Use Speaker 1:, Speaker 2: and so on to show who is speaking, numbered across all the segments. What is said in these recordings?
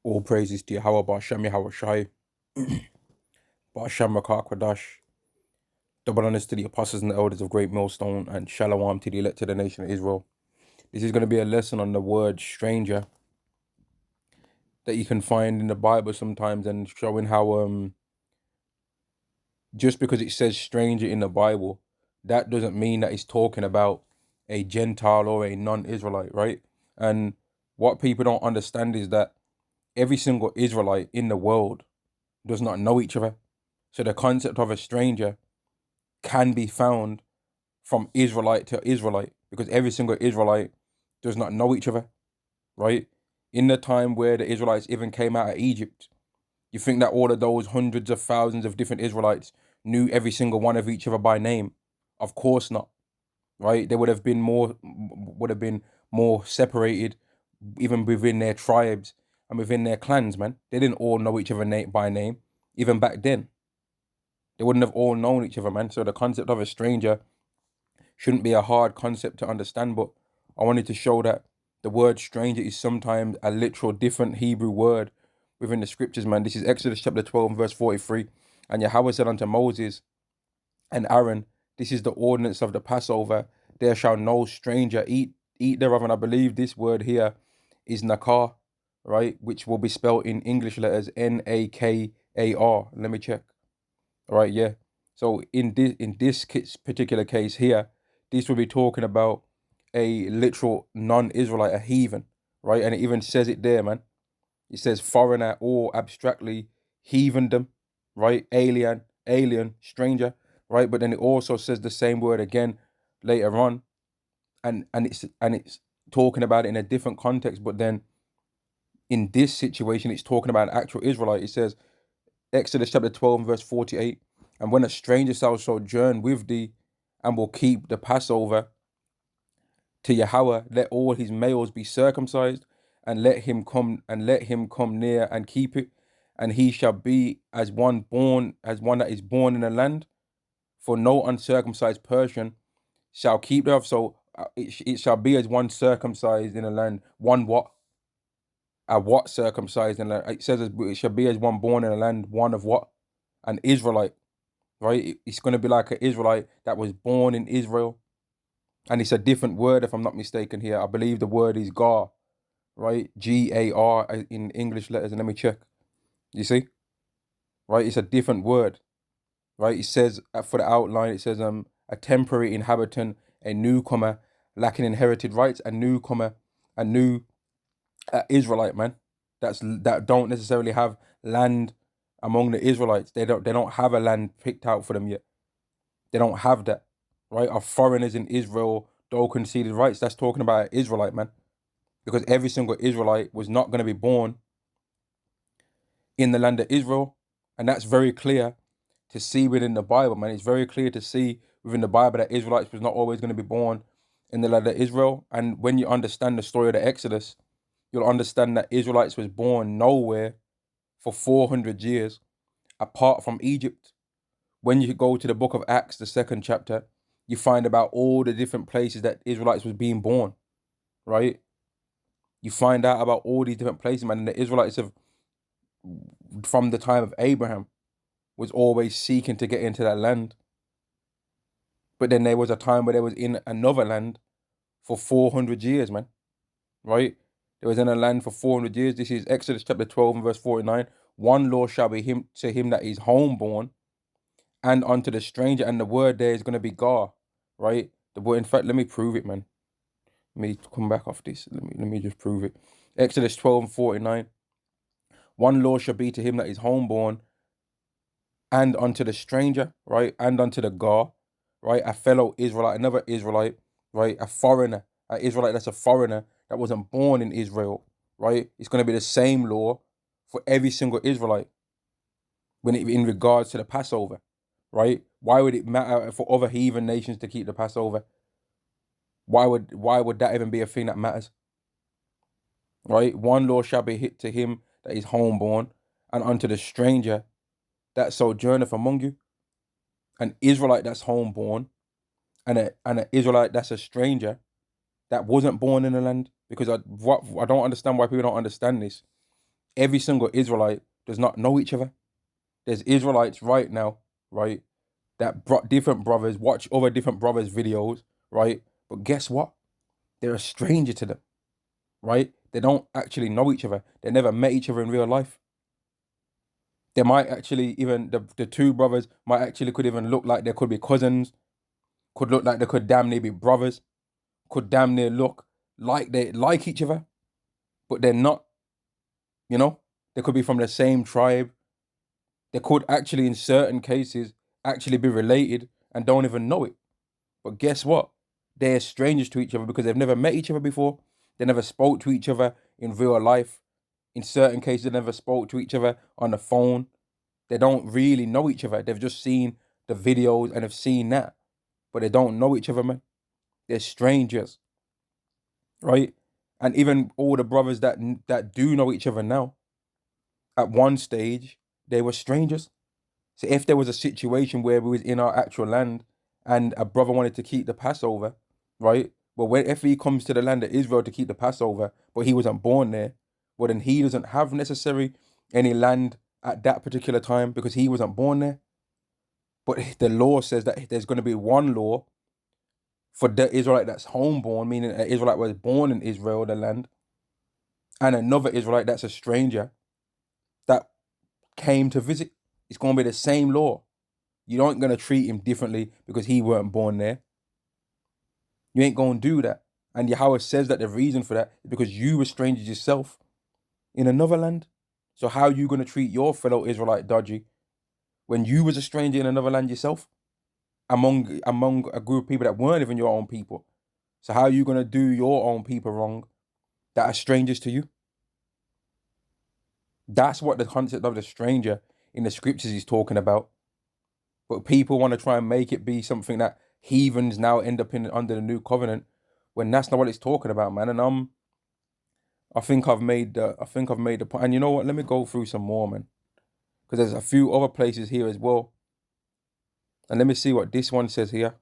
Speaker 1: All praises to Yahweh Ba'Shem Yahweh Shai, Ba'Shem Rakak double honors to the apostles and the elders of Great Millstone, and Shalom to the elect of the nation of Israel. This is going to be a lesson on the word stranger that you can find in the Bible sometimes, and showing how just because it says stranger in the Bible, that doesn't mean that it's talking about a Gentile or a non-Israelite, right? And what people don't understand is that every single Israelite in the world does not know each other. So the concept of a stranger can be found from Israelite to Israelite, because every single Israelite does not know each other, right? In the time where the Israelites even came out of Egypt, you think that all of those hundreds of thousands of different Israelites knew every single one of each other by name? Of course not, right? They would have been more separated, even within their tribes and within their clans, man. They didn't all know each other by name, even back then. They wouldn't have all known each other, man. So the concept of a stranger shouldn't be a hard concept to understand, but I wanted to show that the word stranger is sometimes a literal different Hebrew word within the scriptures, man. This is Exodus chapter 12 verse 43. And Yahweh said unto Moses and Aaron, this is the ordinance of the Passover. There shall no stranger eat thereof. And I believe this word here is nakar, right? Which will be spelled in English letters Nakar. Let me check. All right, yeah. So in this particular case here, this will be talking about a literal non-Israelite, a heathen, right? And it even says it there, man. It says foreigner or abstractly heathendom, right? Alien, stranger, right? But then it also says the same word again later on, and it's talking about it in a different context. But then in this situation, it's talking about an actual Israelite. It says Exodus chapter 12 verse 48. And when a stranger shall sojourn with thee and will keep the Passover to Yahweh, let all his males be circumcised, and let him come near and keep it, and he shall be as one that is born in the land. For no uncircumcised person shall keep thereof. So it shall be as one circumcised in the land. One what? A what circumcised in the land? It says it shall be as one born in the land. One of what? An Israelite, right? It's going to be like an Israelite that was born in Israel. And it's a different word, if I'm not mistaken here. I believe the word is gar, right? Gar in English letters. And let me check. You see? Right? It's a different word, right? It says, for the outline, it says a temporary inhabitant, a newcomer, lacking inherited rights, a newcomer, a new Israelite, man. That don't necessarily have land among the Israelites. They don't have a land picked out for them yet. They don't have that, right? Are foreigners in Israel, though conceded rights. That's talking about an Israelite, man. Because every single Israelite was not going to be born in the land of Israel. And that's very clear to see within the Bible, man. It's very clear to see within the Bible that Israelites was not always going to be born in the land of Israel. And when you understand the story of the Exodus, you'll understand that Israelites was born nowhere for 400 years apart from Egypt. When you go to the book of Acts, the second chapter, you find about all the different places that Israelites was being born, right? You find out about all these different places, man. And the Israelites have, from the time of Abraham, was always seeking to get into that land. But then there was a time where they was in another land for 400 years, man, right? They was in a land for 400 years. This is Exodus chapter 12 and verse 49. One law shall be to him that is homeborn, and unto the stranger, and the word there is going to be gar, right? The word, in fact, let me prove it, man. Let me come back off this. Let me just prove it. Exodus 12 and 49. One law shall be to him that is homeborn, and unto the stranger, right? And unto the gar, right? A fellow Israelite, another Israelite, right? A foreigner, an Israelite that's a foreigner that wasn't born in Israel, right? It's going to be the same law for every single Israelite when it in regards to the Passover, right? Why would it matter for other heathen nations to keep the Passover? Why would that even be a thing that matters? Right? One law shall be hit to him that is homeborn, and unto the stranger that sojourneth among you. An Israelite that's homeborn, and an Israelite that's a stranger that wasn't born in the land. Because I don't understand why people don't understand this. every single Israelite does not know each other. There's Israelites right now, right, that different brothers watch other different brothers' videos, right? But guess what? They're a stranger to them, right? They don't actually know each other. They never met each other in real life. They might actually even the two brothers might actually could even look like they could be cousins, could look like they could damn near be brothers, could damn near look like they like each other, but they're not, you know? They could be from the same tribe. They could actually, in certain cases, actually be related and don't even know it. But guess what? They're strangers to each other because they've never met each other before. They never spoke to each other in real life. In certain cases, they never spoke to each other on the phone. They don't really know each other. They've just seen the videos and have seen that. But they don't know each other, man. They're strangers, right? And even all the brothers that do know each other now, at one stage, they were strangers. So if there was a situation where we was in our actual land and a brother wanted to keep the Passover, right? Well, if he comes to the land of Israel to keep the Passover, but he wasn't born there, well, then he doesn't have necessarily any land at that particular time because he wasn't born there. But the law says that there's going to be one law for the Israelite that's homeborn, meaning an Israelite was born in Israel, the land, and another Israelite that's a stranger that came to visit. It's going to be the same law. You aren't going to treat him differently because he weren't born there. You ain't going to do that. And Yahweh says that the reason for that is because you were strangers yourself in another land. So how are you going to treat your fellow Israelite dodgy when you was a stranger in another land yourself among a group of people that weren't even your own people? So how are you going to do your own people wrong that are strangers to you? That's what the concept of the stranger in the scriptures is talking about. But people want to try and make it be something that heathens now end up in under the new covenant, when that's not what it's talking about, man. And I think I've made the point. And you know what? Let me go through some more, man, because there's a few other places here as well. And let me see what this one says here.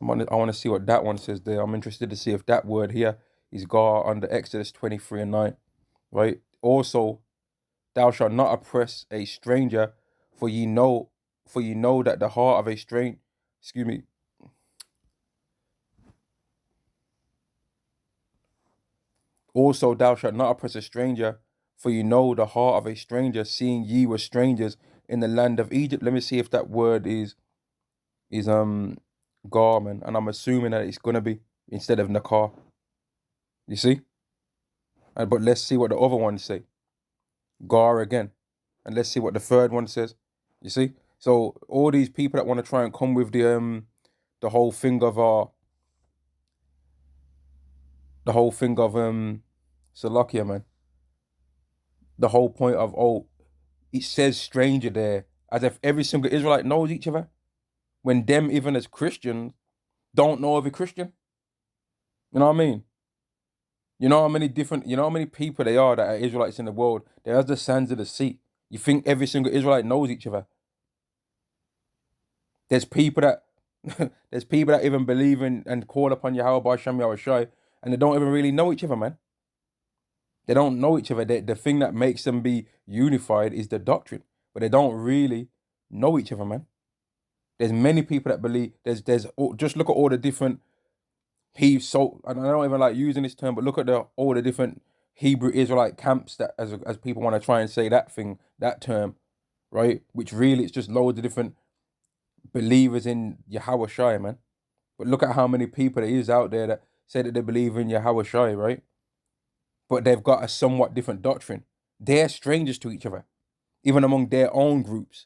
Speaker 1: I want to see what that one says there. I'm interested to see if that word here is gar under Exodus 23:9, right? Also, thou shalt not oppress a stranger, for ye know that the heart of a stranger, excuse me. Also, thou shalt not oppress a stranger, for you know the heart of a stranger, seeing ye were strangers in the land of Egypt. Let me see if that word is garment, and I'm assuming that it's gonna be instead of nakar. You see? But let's see what the other ones say. Gar again. And let's see what the third one says. You see? So all these people that want to try and come with the whole thing of Salakia, man. The whole point of, oh, it says stranger there, as if every single Israelite knows each other, when them, even as Christians, don't know every Christian. You know what I mean? You know how many people they are that are Israelites in the world? They're as the sands of the sea. You think every single Israelite knows each other? There's people that there's people that even believe in and call upon Yahweh by Shem Yahushai, and they don't even really know each other, man. They don't know each other. The thing that makes them be unified is the doctrine, but they don't really know each other, man. There's many people that believe. Just look at all the different and I don't even like using this term, but look at all the different Hebrew Israelite camps that as people want to try and say that term, right? Which really it's just loads of different believers in Yahweh Shai, man. But look at how many people there is out there that say that they believe in Yahweh Shai, right? But they've got a somewhat different doctrine. They're strangers to each other, even among their own groups.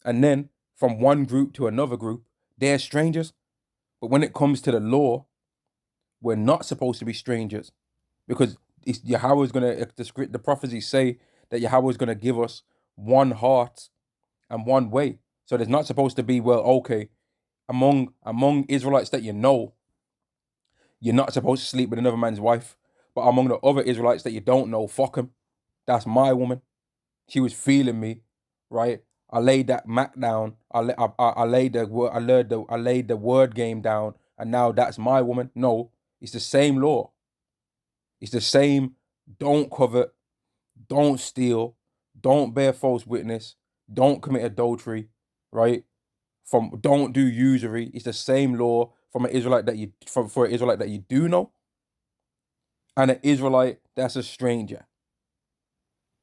Speaker 1: And then from one group to another group, they're strangers. But when it comes to the law, we're not supposed to be strangers, because Yahweh's gonna, the prophecies say that Yahweh's gonna give us one heart and one way. So there's not supposed to be, well, okay, among Israelites that you know, you're not supposed to sleep with another man's wife, but among the other Israelites that you don't know, fuck him. That's my woman. She was feeling me, right? I laid that Mac down. I laid the word game down, and now that's my woman. No, it's the same law. It's the same. Don't covet. don't steal, don't bear false witness, don't commit adultery, right? Don't do usury. It's the same law from an Israelite that you for an Israelite that you do know, and an Israelite that's a stranger.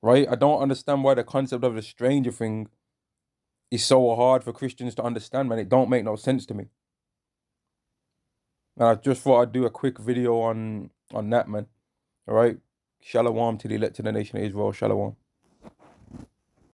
Speaker 1: Right? I don't understand why the concept of the stranger thing is so hard for Christians to understand, man. It don't make no sense to me. And I just thought I'd do a quick video on that, man. All right. Shalom to the elect of the nation of Israel. Shalom.